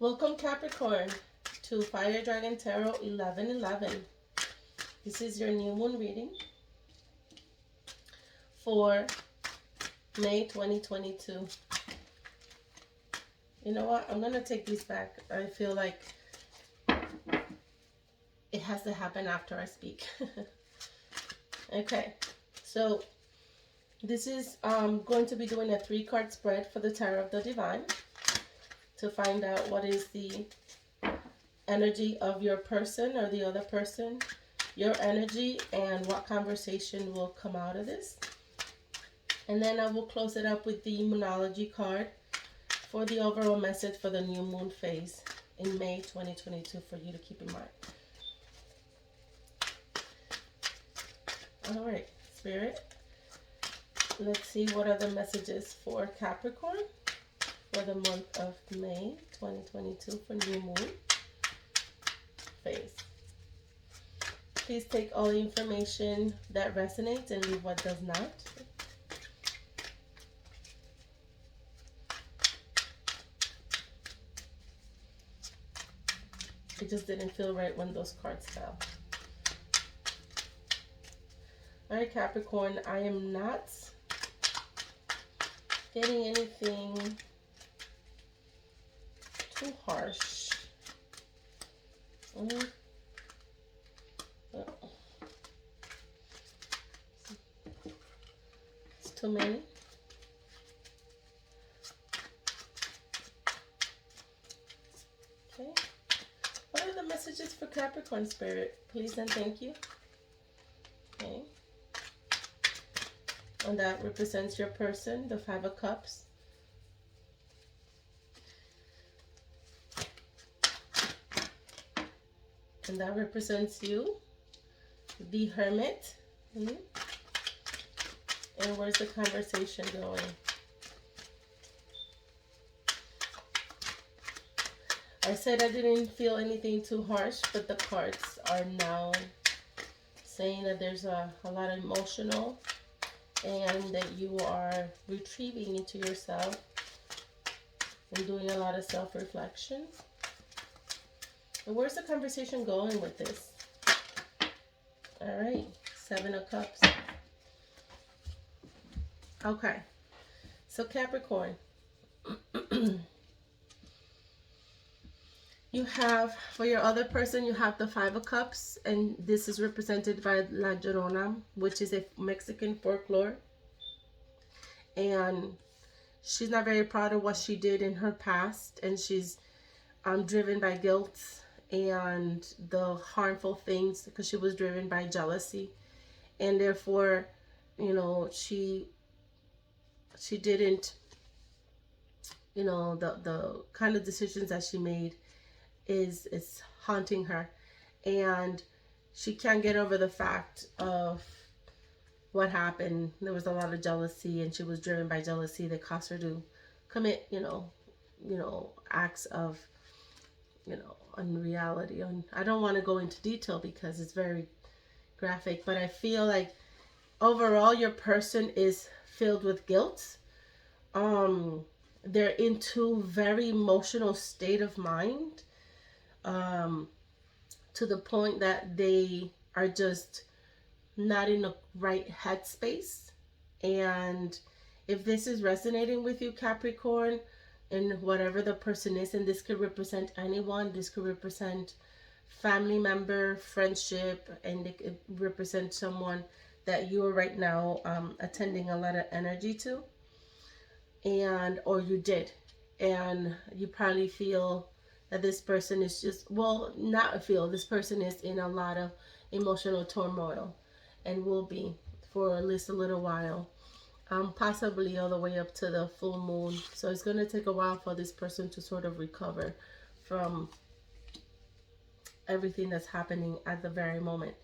Welcome Capricorn to Fire Dragon Tarot 1111. This is your new moon reading for May 2022. You know what? I'm going to take these back. I feel like it has to happen after I speak. Okay, so this is going to be doing a 3-card spread for the Tarot of the Divine to find out what is the energy of your person or the other person, your energy, and what conversation will come out of this. And then I will close it up with the Moonology card for the overall message for the new moon phase in May 2022 for you to keep in mind. All right, Spirit, let's see what are the messages for Capricorn for the month of May 2022 for new moon phase. Please take all the information that resonates and leave what does not. It just didn't feel right when those cards fell. All right, Capricorn, I am not getting anything too harsh. It's too many. Okay. What are the messages for Capricorn, Spirit? Please and thank you. Okay. And that represents your person, the 5 of Cups. And that represents you, the Hermit. And where's the conversation going? I said I didn't feel anything too harsh, but the cards are now saying that there's a lot of emotional and that you are retrieving into yourself and doing a lot of self-reflection. And where's the conversation going with this? All right, 7 of Cups. Okay, so Capricorn, you have, for your other person, you have the 5 of Cups, and this is represented by La Llorona, which is a Mexican folklore. And she's not very proud of what she did in her past, and she's driven by guilt and the harmful things because she was driven by jealousy. And therefore, you know, she didn't, you know, the kind of decisions that she made is haunting her, and she can't get over the fact of what happened. There was a lot of jealousy, and she was driven by jealousy that caused her to commit, you know, acts of, you know, unreality. I don't want to go into detail because it's very graphic, but I feel like overall your person is filled with guilt. They're into very emotional state of mind, to the point that they are just not in the right headspace. And if this is resonating with you, Capricorn, and whatever the person is, and this could represent anyone, this could represent family member, friendship, and it could represent someone that you are right now attending a lot of energy to, and or you did, and you probably feel that this person is just, well, not feel, this person is in a lot of emotional turmoil and will be for at least a little while, possibly all the way up to the full moon. So it's going to take a while for this person to sort of recover from everything that's happening at the very moment.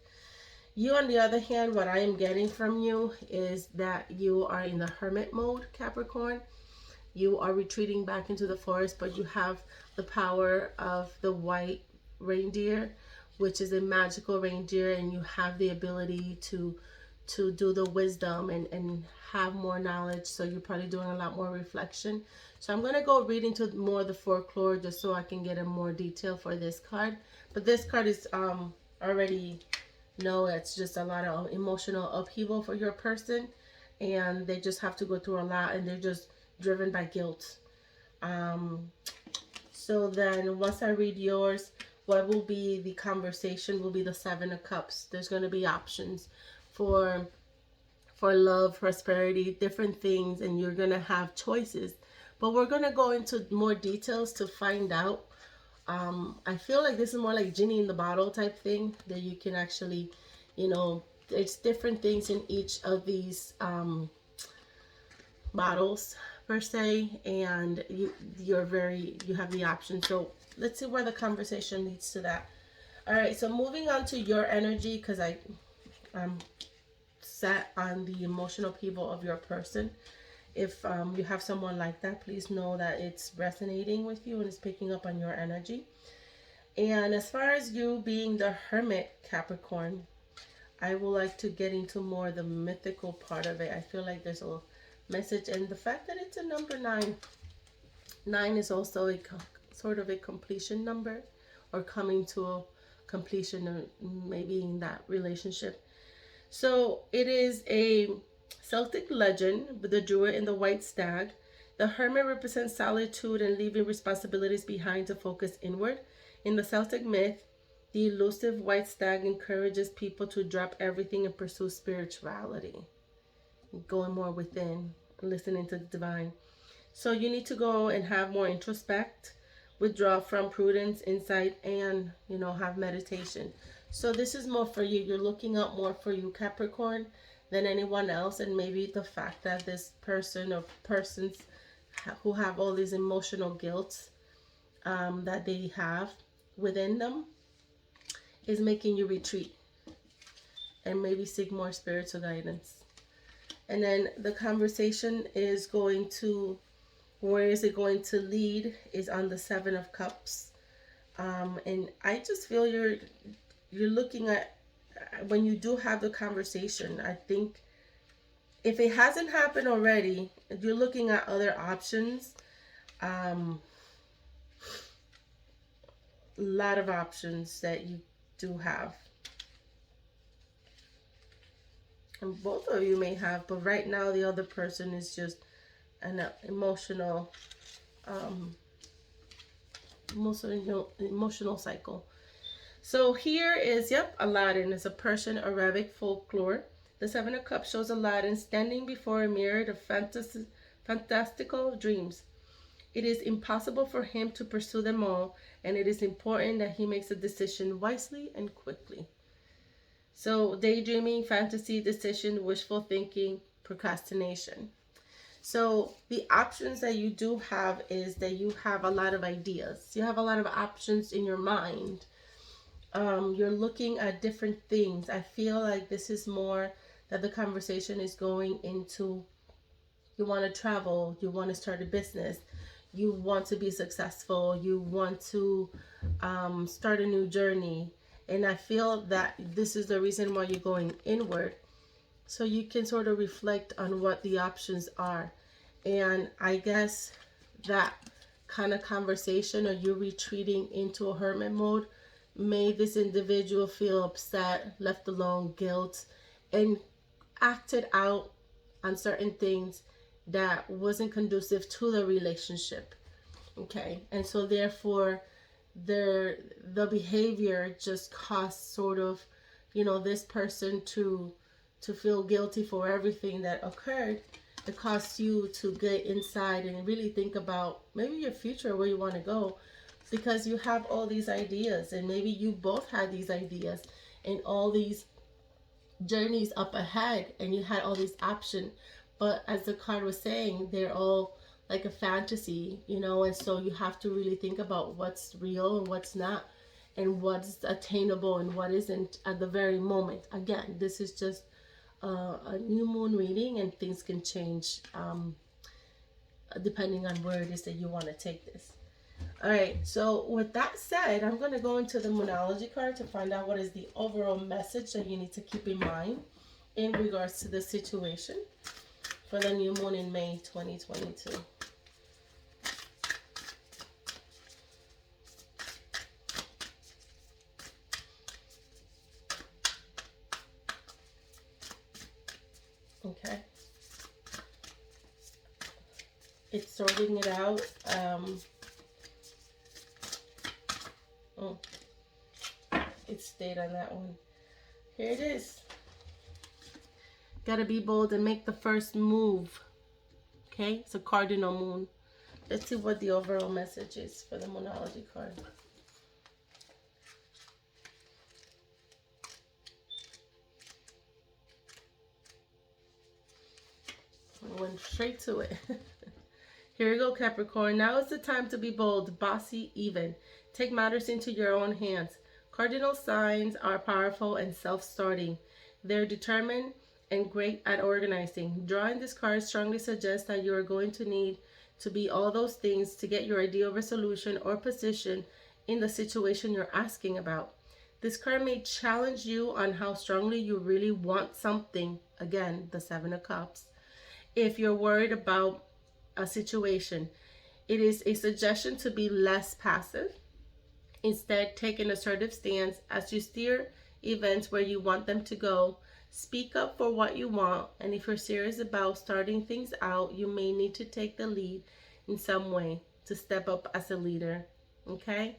You, on the other hand, what I am getting from you is that you are in the hermit mode, Capricorn. You are retreating back into the forest, but you have the power of the white reindeer, which is a magical reindeer, and you have the ability to to do the wisdom and have more knowledge. So you're probably doing a lot more reflection. So I'm going to go read into more of the folklore just so I can get a more detail for this card. But this card is already it's just a lot of emotional upheaval for your person, and they just have to go through a lot, and they're just driven by guilt. So then once I read yours, what will be the conversation will be the Seven of Cups. There's going to be options for love, prosperity, different things, and you're going to have choices. But we're going to go into more details to find out. I feel like this is more like genie in the bottle type thing, that you can actually, there's different things in each of these bottles per se, and you have the option. So let's see where the conversation leads to that. All right, so moving on to your energy, because I'm set on the emotional upheaval of your person. If you have someone like that, please know that it's resonating with you and it's picking up on your energy. And as far as you being the Hermit, Capricorn, I would like to get into more the mythical part of it. I feel like there's a message, and the fact that it's a number 9. 9 is also a sort of a completion number, or coming to a completion, maybe in that relationship. So it is a Celtic legend with the Druid and the White Stag. The Hermit represents solitude and leaving responsibilities behind to focus inward. In the Celtic myth, the elusive White Stag encourages people to drop everything and pursue spirituality, going more within, listening to the divine. So you need to go and have more introspect, withdraw from prudence, insight, and have meditation. So this is more for you. You're looking out more for you, Capricorn, than anyone else. And maybe the fact that this person or persons who have all these emotional guilt that they have within them is making you retreat and maybe seek more spiritual guidance. And then the conversation is going to, where is it going to lead, is on the Seven of Cups. And I just feel you're looking at, when you do have the conversation, I think if it hasn't happened already, you're looking at other options. A lot of options that you do have. And both of you may have, but right now the other person is just an emotional cycle. So here is, Aladdin is a Persian Arabic folklore. The Seven of Cups shows Aladdin standing before a mirror of fantastical dreams. It is impossible for him to pursue them all, and it is important that he makes a decision wisely and quickly. So daydreaming, fantasy, decision, wishful thinking, procrastination. So the options that you do have is that you have a lot of ideas. You have a lot of options in your mind. You're looking at different things. I feel like this is more that the conversation is going into, you want to travel, you want to start a business, you want to be successful, you want to start a new journey. And I feel that this is the reason why you're going inward, so you can sort of reflect on what the options are. And I guess that kind of conversation, or you retreating into a hermit mode, made this individual feel upset, left alone, guilt, and acted out on certain things that wasn't conducive to the relationship. Okay, and so therefore the behavior just caused sort of, this person to feel guilty for everything that occurred. It caused you to get inside and really think about maybe your future, where you want to go, because you have all these ideas, and maybe you both had these ideas and all these journeys up ahead, and you had all these options. But as the card was saying, they're all like a fantasy, and so you have to really think about what's real and what's not, and what's attainable and what isn't at the very moment. Again, this is just a new moon reading, and things can change depending on where it is that you want to take this. All right, so with that said, I'm going to go into the Moonology card to find out what is the overall message that you need to keep in mind in regards to the situation for the new moon in May 2022. Okay. It's sorting it out. It stayed on that one. Here it is. Gotta be bold and make the first move. Okay, it's a cardinal moon. Let's see what the overall message is for the Moonology card. I went straight to it. Here we go, Capricorn. Now is the time to be bold, bossy, even. Take matters into your own hands. Cardinal signs are powerful and self-starting. They're determined and great at organizing. Drawing this card strongly suggests that you are going to need to be all those things to get your ideal resolution or position in the situation you're asking about. This card may challenge you on how strongly you really want something. Again, the Seven of Cups. If you're worried about a situation, it is a suggestion to be less passive. Instead, take an assertive stance as you steer events where you want them to go. Speak up for what you want, and if you're serious about starting things out, you may need to take the lead in some way to step up as a leader. Okay?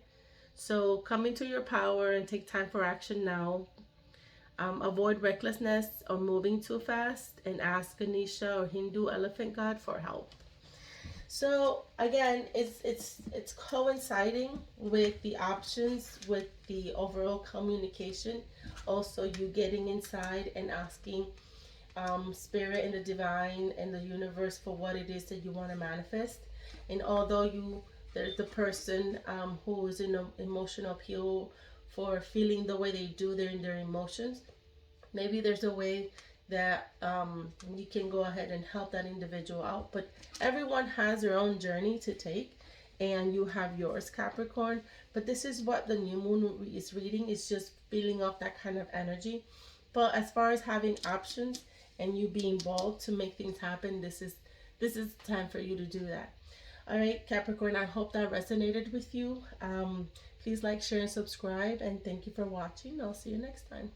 So come into your power and take time for action now. Avoid recklessness or moving too fast, and ask Ganesha or Hindu elephant god for help. So again, it's coinciding with the options, with the overall communication. Also, you getting inside and asking spirit and the divine and the universe for what it is that you want to manifest. And although there's the person who is in an emotional appeal for feeling the way they do in their emotions, maybe there's a way that you can go ahead and help that individual out. But everyone has their own journey to take, and you have yours, Capricorn. But this is what the new moon is reading. It's just feeling off that kind of energy. But as far as having options and you being bold to make things happen, this is time for you to do that. All right, Capricorn, I hope that resonated with you. Please like, share, and subscribe, and thank you for watching. I'll see you next time.